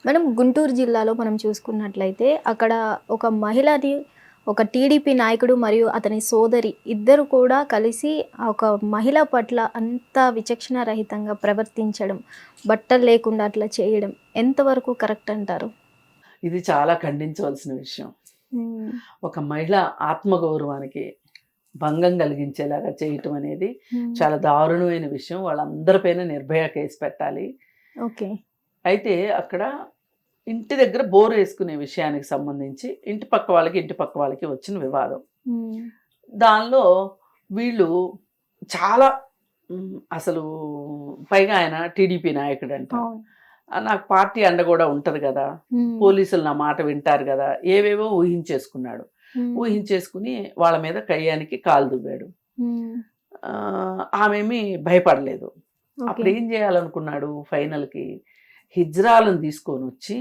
మనం గుంటూరు జిల్లాలో మనం చూసుకున్నట్లయితే అక్కడ ఒక మహిళని ఒక టీడీపీ నాయకుడు మరియు అతని సోదరి ఇద్దరు కూడా కలిసి ఒక మహిళ పట్ల అంత విచక్షణ రహితంగా ప్రవర్తించడం, బట్టలు లేకుండా అట్లా చేయడం ఎంతవరకు కరెక్ట్ అంటారు? ఇది చాలా ఖండించవలసిన విషయం. హ్మ్. ఒక మహిళ ఆత్మగౌరవానికి భంగం కలిగించేలాగా చేయటం అనేది హ్మ్. చాలా దారుణమైన విషయం. వాళ్ళందరిపైన నిర్భయ కేసు పెట్టాలి. ఓకే. అయితే అక్కడ ఇంటి దగ్గర బోర్ వేసుకునే విషయానికి సంబంధించి ఇంటి పక్క వాళ్ళకి వచ్చిన వివాదం. హ్మ్. దానిలో వీళ్ళు చాలా అసలు పైగా ఆయన టీడీపీ నాయకుడంట. అవును. నాకు పార్టీ అండ కూడా ఉంటది కదా! హ్మ్. పోలీసులు నా మాట వింటారు కదా! ఏవేవో ఊహించేసుకున్నాడు. హ్మ్. ఊహించేసుకుని వాళ్ళ మీద కయ్యానికి కాలు దువ్వాడు. హ్మ్. ఆమెమి భయపడలేదు. ఓకే. అప్పుడు ఏం చేయాలనుకున్నాడు ఫైనల్‌కి హిజ్రాలను తీసుకొనొచ్చి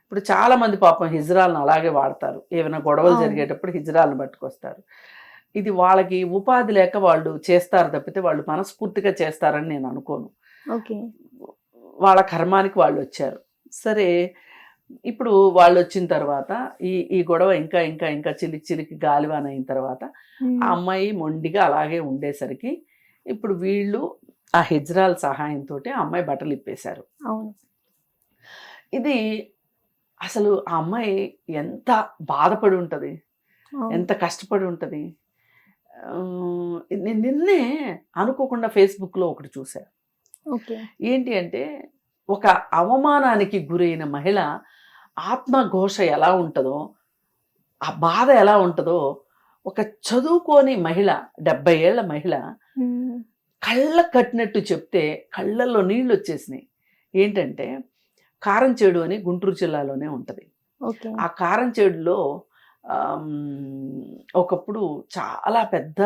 ఇప్పుడు చాలా మంది పాపం హిజ్రాలను అలాగే వాడతారు. ఏమైనా గొడవలు అవును. జరిగేటప్పుడు హిజ్రాలను పట్టుకొస్తారు. ఇది వాళ్ళకి ఉపాధి లేక వాళ్ళు చేస్తారు తప్పితే వాళ్ళు మనస్ఫూర్తిగా చేస్తారని నేను అనుకోను. ఓకే. వాళ్ళ కర్మానికి వాళ్ళొచ్చారు. సరే, ఇప్పుడు వాళ్ళొచ్చిన తర్వాత ఈ గొడవ ఇంకా ఇంకా ఇంకా చిలికి చిలికి గాలివాన అయిన తర్వాత ఆ హ్మ్. అమ్మాయి మొండిగా అలాగే ఉండేసరికి ఇప్పుడు వీళ్ళు ఆ హిజ్రాల సహాయంతోటి ఆ అమ్మాయి బట్టలు ఇప్పేశారు. అవును. ఇది అసలు ఆ అమ్మాయి ఎంత బాధపడి ఉంటది? అవును. ఎంత కష్టపడి ఉంటది? నేను నిన్నే అనుకోకుండా ఫేస్‌బుక్‌లో ఒకటి చూసా. ఓకే. ఏంటి అంటే, ఒక అవమానానికి గురైన మహిళ ఆత్మఘోష ఎలా ఉంటదో, ఆ బాధ ఎలా ఉంటదో, ఒక చదువుకోని మహిళ 70 ఏళ్ల మహిళ హ్మ్. కళ్ళకి కట్టినట్టు చెప్తే కళ్ళల్లో నీళ్ళొచ్చేసినాయి. ఏంటంటే, కారంచేడు అని గుంటూరు జిల్లాలోనే ఉంటది. ఓకే. ఆ కారంచేడులో ఒకప్పుడు చాలా పెద్ద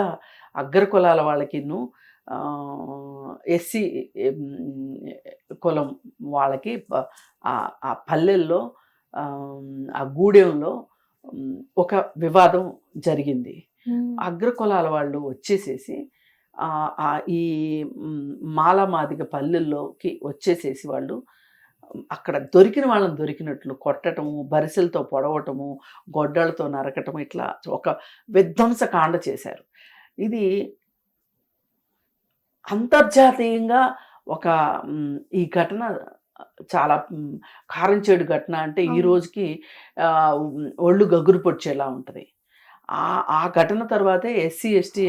అగ్ర కులాల వాళ్ళకిను ఎస్సీ కులం వాళ్ళకి ఆ పల్లెల్లో ఆ గూడెంలో ఒక వివాదం జరిగింది. హ్మ్. అగ్ర కులాల వాళ్ళు వచ్చేసేసి ఈ మాల మాదిగ పల్లెల్లోకి వచ్చేసేసి వాళ్ళు అక్కడ దొరికిన వాళ్ళని దొరికినట్లు కొట్టటము, బరిసెలతో పొడవటము, గొడ్డలతో నరకటం ఇట్లా ఒక విధ్వంసకాండ చేశారు. ఇది అంతర్జాతీయంగా ఒక ఈ ఘటన చాలా కారంచేడు ఘటన అంటే ఈ అవును. రోజుకి ఒళ్ళు గగురు పొడిచేలా ఉంటది. ఆ ఘటన తర్వాతే ఎస్సీ, ఎస్టీ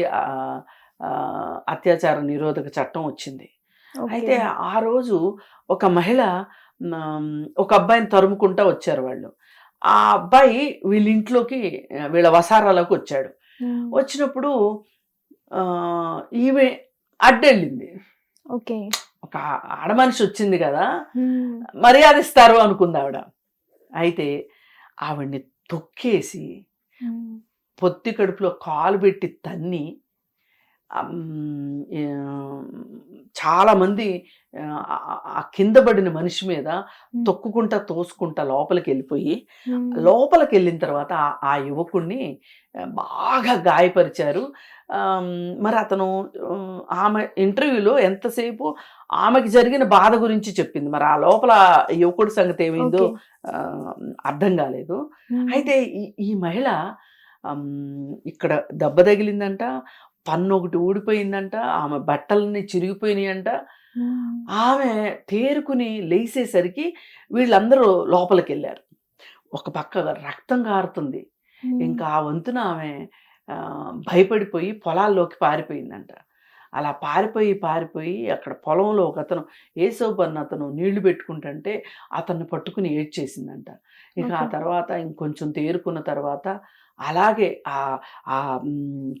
అత్యాచార నిరోధక చట్టం వచ్చింది. ఓకే. అయితే ఆ రోజు ఒక మహిళ ఒక అబ్బాయిని తరుముకుంటా వచ్చారు వాళ్ళు. ఆ అబ్బాయి వీళ్ళింట్లోకి వీళ్ళ వసారాలోకి వచ్చాడు. హ్మ్. వచ్చినప్పుడు ఈమె అడ్డెళ్ళింది. ఓకే. ఒక ఆడమనిషి వచ్చింది కదా! హ్మ్. మర్యాద ఇస్తారు అనుకుందావిడ. అయితే ఆవిడ్ని తొక్కేసి హ్మ్. పొత్తి కడుపులో కాలు పెట్టి తన్ని ఆహ్, చాలామంది ఆ కింద పడిన మనిషి మీద హ్మ్. తొక్కుకుంటా, తోసుకుంటా లోపలికెళ్ళిపోయి, హ్మ్. లోపలికెళ్ళిన తర్వాత ఆ యువకుడిని బాగా గాయపరిచారు. మరి అతను ఆమె ఇంటర్వ్యూలో ఎంతసేపు ఆమెకి జరిగిన బాధ గురించి చెప్పింది. మరి ఆ లోపల యువకుడి సంగతి ఏమైందో ఓకే. ఆహ్, అర్థం కాలేదు. హ్మ్. అయితే ఈ మహిళ ఇక్కడ దెబ్బ తగిలిందంట. పన్నొకటి ఊడిపోయిందంట. ఆమె బట్టలన్నీ చిరిగిపోయినాయంట. హ్మ్. ఆమె తేరుకుని లేసేసరికి వీళ్ళందరూ లోపలికెళ్లారు. ఒక పక్క రక్తం కారుతుంది. హ్మ్. ఇంకా ఆ వంతున ఆమె భయపడిపోయి పొలాల్లోకి పారిపోయిందంట. అలా పారిపోయి అక్కడ పొలంలో ఒకతను ఏసోబు అన్నతను నీళ్లు పెట్టుకుంటుంటే అతన్ని పట్టుకుని ఏడ్చేసిందంట. ఇక ఆ ఓకే. తర్వాత ఇంకొంచెం తేరుకున్న తర్వాత అలాగే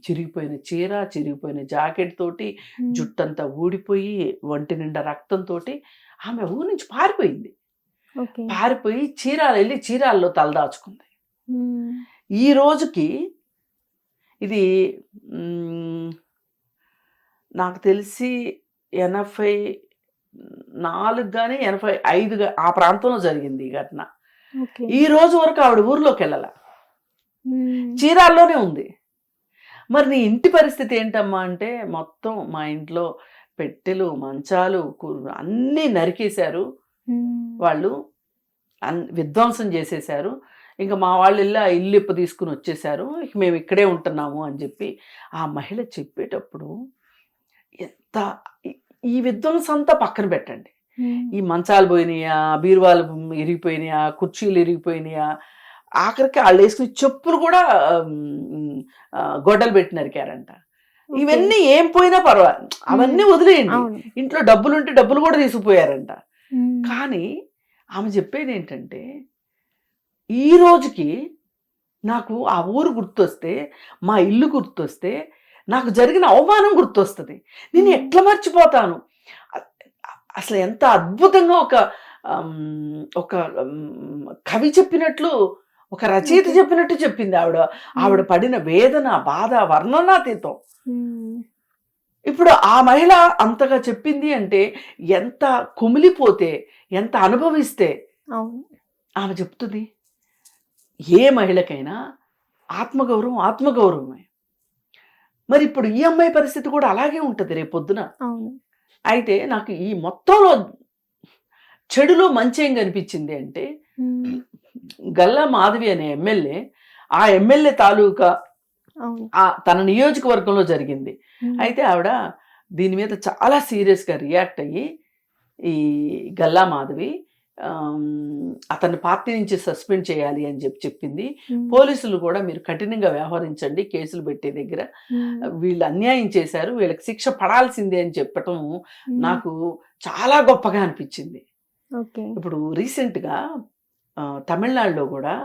చిరిగిపోయిన చీర, చిరిగిపోయిన జాకెట్ తోటి హ్మ్. జుట్టంతా ఊడిపోయి ఒంటి నిండా రక్తంతోటి ఆమె ఊరు నుంచి పారిపోయింది. ఓకే. పారిపోయి చీరాల్లో తలదాచుకుంది. హ్మ్. ఈ రోజుకి ఇది హ్మ్, నాకు తెలిసి 84 గాని, 85 ఆ ప్రాంతంలో జరిగింది ఈ ఘటన. ఓకే. ఈ రోజు వరకు ఆవిడ ఊర్లోకెళ్ళల. హ్మ్. చీరాల్లోనే ఉంది. మరి నీ ఇంటి పరిస్థితి ఏంటమ్మా అంటే, మొత్తం మా ఇంట్లో పెట్టెలు, మంచాలు, అన్నీ నరికేశారు. వాళ్ళు విధ్వంసం చేసేశారు. ఇంకా మా వాళ్ళు వెళ్ళి ఆ ఇల్లు ఇప్ప తీసుకుని వచ్చేసారు, ఇక మేము ఇక్కడే ఉంటున్నాము అని చెప్పి ఆ మహిళ చెప్పేటప్పుడు ఎంత ఈ విధ్వంసం అంతా పక్కన పెట్టండి, ఈ మంచాలు పోయినాయా, బీరువాలు ఇరిగిపోయినాయా, కుర్చీలు ఇరిగిపోయినాయా, ఆఖరికి వాళ్ళు వేసుకుని చెప్పులు కూడా గొడ్డలు పెట్టి నరికారంట. ఇవన్నీ ఏం పోయినా పర్వాలేదు, అవన్నీ వదిలేయండి, ఇంట్లో డబ్బులు ఉంటే డబ్బులు కూడా తీసుకుపోయారంట. కానీ ఆమె చెప్పేది ఏంటంటే, ఈ రోజుకి నాకు ఆ ఊరు గుర్తొస్తే, మా ఇల్లు గుర్తొస్తే, నాకు జరిగిన అవమానం గుర్తొస్తుంది, నేను ఎట్లా మర్చిపోతాను. అసలు ఎంత అద్భుతంగా ఒక కవి చెప్పినట్లు, ఒక రచయిత చెప్పినట్టు చెప్పింది ఆవిడ పడిన వేదన, బాధ వర్ణనాతీతం. ఇప్పుడు ఆ మహిళ అంతగా చెప్పింది అంటే ఎంత కుమిలిపోతే, ఎంత అనుభవిస్తే ఆమె చెప్తుంది. ఏ మహిళకైనా ఆత్మగౌరవమే. మరి ఇప్పుడు ఈ అమ్మాయి పరిస్థితి కూడా అలాగే ఉంటుంది రేపొద్దున. అయితే నాకు ఈ మొత్తంలో చెడులో మంచి ఏం కనిపించింది అంటే, గల్లా మాధవి అనే ఎమ్మెల్యే, ఆ ఎమ్మెల్యే తాలూకా తన నియోజకవర్గంలో జరిగింది. అయితే ఆవిడ దీని మీద చాలా సీరియస్గా రియాక్ట్ అయ్యి, ఈ గల్లా మాధవి అతన్ని పార్టీ నుంచి సస్పెండ్ చేయాలి అని చెప్పింది. పోలీసులు కూడా మీరు కఠినంగా వ్యవహరించండి, కేసులు పెట్టే దగ్గర వీళ్ళు అన్యాయం చేశారు, వీళ్ళకి శిక్ష పడాల్సిందే అని చెప్పటం నాకు చాలా గొప్పగా అనిపించింది. ఇప్పుడు రీసెంట్గా తమిళనాడులో కూడా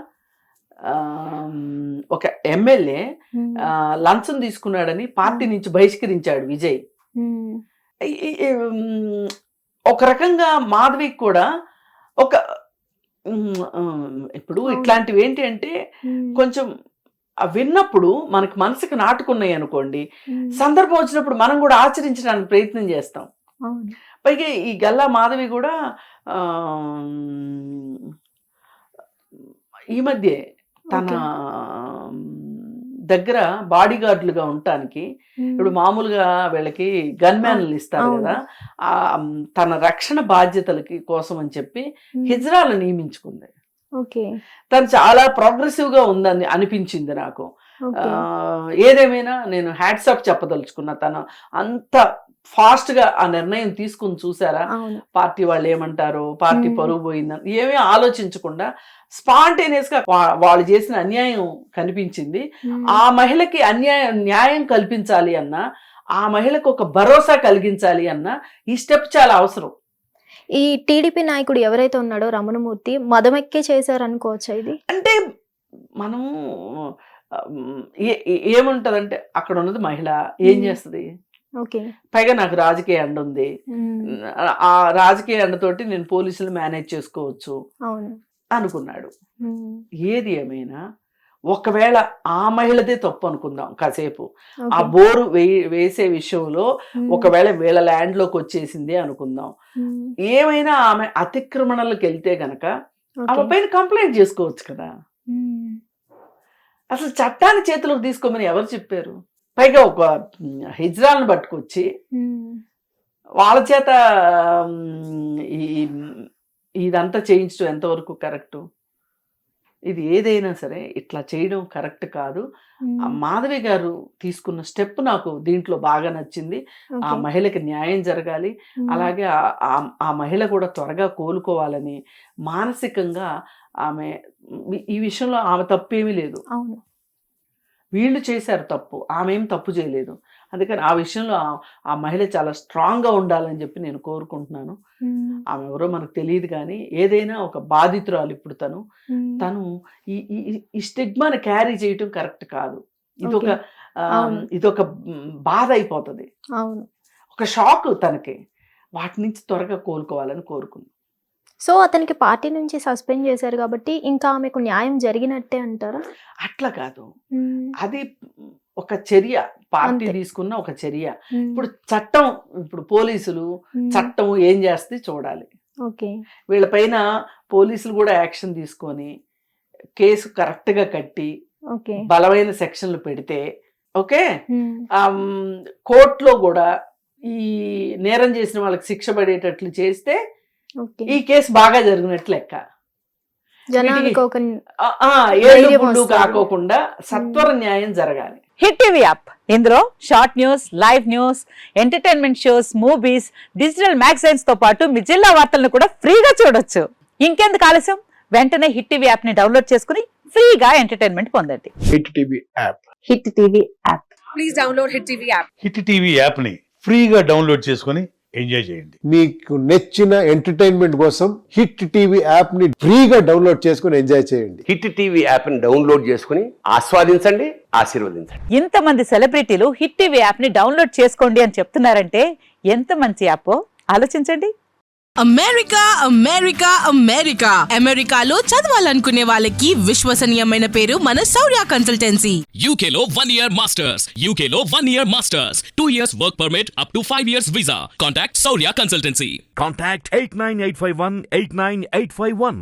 ఒక ఎమ్మెల్యే లంచం తీసుకున్నాడని పార్టీ నుంచి బహిష్కరించాడు విజయ్. ఒక రకంగా మాధవికి కూడా ఇప్పుడు ఇట్లాంటివి ఏంటి అంటే, కొంచెం విన్నప్పుడు మనకి మనసుకు నాటుకున్నాయి అనుకోండి, సందర్భం వచ్చినప్పుడు మనం కూడా ఆచరించడానికి ప్రయత్నం చేస్తాం. పైగా ఈ గల్లా మాధవి కూడా ఈ మధ్య తన దగ్గర బాడీ గార్డులుగా ఉండటానికి, ఇప్పుడు మామూలుగా వీళ్ళకి గన్ మ్యాన్లు ఇస్తారు కదా, తన రక్షణ బాధ్యతలకి కోసం అని చెప్పి హిజ్రాలు నియమించుకుంది. తను చాలా ప్రోగ్రెసివ్ గా ఉందని అనిపించింది నాకు. ఏదేమైనా నేను హ్యాట్సాప్ చెప్పదలుచుకున్నా. తను అంత ఫాస్ట్ గా ఆ నిర్ణయం తీసుకుని చూసారా, పార్టీ వాళ్ళు ఏమంటారో, పార్టీ పరువు పోయిందని ఏమీ ఆలోచించకుండా స్పాంటేనియస్ గా వాళ్ళు చేసిన అన్యాయం కనిపించింది. ఆ మహిళకి న్యాయం కల్పించాలి అన్నా, ఆ మహిళకు ఒక భరోసా కలిగించాలి అన్నా ఈ స్టెప్ చాలా అవసరం. ఈ టీడీపీ నాయకుడు ఎవరైతే ఉన్నాడో రమణమూర్తి మదమెక్కే చేశారనుకోవచ్చా ఇది? అంటే మనము ఏముంటదంటే, అక్కడ ఉన్నది మహిళ ఏం చేస్తుంది, పైగా నాకు రాజకీయ అండ ఉంది, ఆ రాజకీయ అండతోటి నేను పోలీసులు మేనేజ్ చేసుకోవచ్చు అనుకున్నాడు. ఏది ఏమైనా ఒకవేళ ఆ మహిళదే తప్పు అనుకుందాం కాసేపు, ఆ బోరు వేసే విషయంలో ఒకవేళ వీళ్ళ ల్యాండ్ లోకి వచ్చేసింది అనుకుందాం, ఏమైనా ఆమె అతిక్రమణలకు వెళ్తే గనక ఆమె పైన కంప్లైంట్ చేసుకోవచ్చు కదా. అసలు చట్టాన్ని చేతిలోకి తీసుకోమని ఎవరు చెప్పారు? పైగా ఒక హిజ్రాలను పట్టుకొచ్చి వాళ్ళ చేత ఇదంతా చేయించడం ఎంతవరకు కరెక్టు? ఇది ఏదైనా సరే ఇట్లా చేయడం కరెక్ట్ కాదు. మాధవి గారు తీసుకున్న స్టెప్ నాకు దీంట్లో బాగా నచ్చింది. ఆ మహిళకి న్యాయం జరగాలి, అలాగే ఆ మహిళ కూడా త్వరగా కోలుకోవాలని మానసికంగా ఆమె ఈ విషయంలో ఆమె తప్పేమీ లేదు. వీళ్ళు చేశారు తప్పు, ఆమె ఏం తప్పు చేయలేదు. అందుకని ఆ విషయంలో ఆ మహిళ చాలా స్ట్రాంగ్గా ఉండాలని చెప్పి నేను కోరుకుంటున్నాను. ఆమె ఎవరో మనకు తెలియదు, కానీ ఏదైనా ఒక బాధితురాలు. ఇప్పుడు తను ఈ స్టిగ్మాని క్యారీ చేయటం కరెక్ట్ కాదు. ఇదొక బాధ అయిపోతుంది, ఒక షాక్ తనకి. వాటి నుంచి త్వరగా కోలుకోవాలని కోరుకుంది. సో అతనికి పార్టీ నుంచి సస్పెండ్ చేశారు కాబట్టి ఇంకా ఆమెకు న్యాయం జరిగినట్టే అంటారా? అట్లా కాదు, అది ఒక చర్య, పార్టీ తీసుకున్న ఒక చర్య. ఇప్పుడు చట్టం, ఇప్పుడు పోలీసులు చట్టం ఏం చేస్తే చూడాలి. వీళ్ళపైన పోలీసులు కూడా యాక్షన్ తీసుకొని కేసు కరెక్ట్ గా కట్టి బలమైన సెక్షన్లు పెడితే, ఓకే, కోర్టులో కూడా ఈ నేరం చేసిన వాళ్ళకి శిక్ష పడేటట్లు చేస్తే ఓకే. ఈ కేసు బాగా జరిగినట్లు లెక్క. జనానికి ఒక ఏళ్ళు ధైర్యం గుండు వస్తుంది. కాకోకుండా సత్వర న్యాయం జరగాలి. హిట్ టీవీ యాప్ ఇందులో short news, live news, entertainment shows, movies, digital magazines తో పాటు మీ జిల్లా వార్తలను కూడా ఫ్రీగా చూడొచ్చు. ఇంకెందుకు ఆలస్యం, వెంటనే హిట్ టీవీ యాప్ ని డౌన్లోడ్ చేసుకుని ఫ్రీగా ఎంటర్టైన్మెంట్ పొందండి. Hit TV app. Hit TV app. Please download Hit TV app. Hit TV యాప్ని ఫ్రీగా డౌన్లోడ్ చేసుకొని ఎంజాయ్ చేయండి. మీకు నచ్చిన ఎంటర్టైన్మెంట్ కోసం హిట్ టీవీ యాప్ ని ఫ్రీగా డౌన్లోడ్ చేసుకుని ఎంజాయ్ చేయండి. హిట్ టీవీ యాప్ని డౌన్లోడ్ చేసుకుని ఆస్వాదించండి, ఆశీర్వదించండి. ఇంతమంది సెలబ్రిటీలు హిట్ టీవీ యాప్ ని డౌన్లోడ్ చేసుకోండి అని చెప్తున్నారంటే ఎంత మంచి యాప్ ఆలోచించండి. అమెరికా అమెరికా అమెరికా అమెరికాలో చదవాలనుకునే వాళ్ళకి విశ్వసనీయమైన పేరు మన శౌర్య కన్సల్టెన్సీ. UK లో 1 year masters. UK లో 1 year masters. 2 years work permit up to 5 years visa. Contact Saurya Consultancy. Contact 89851 89851.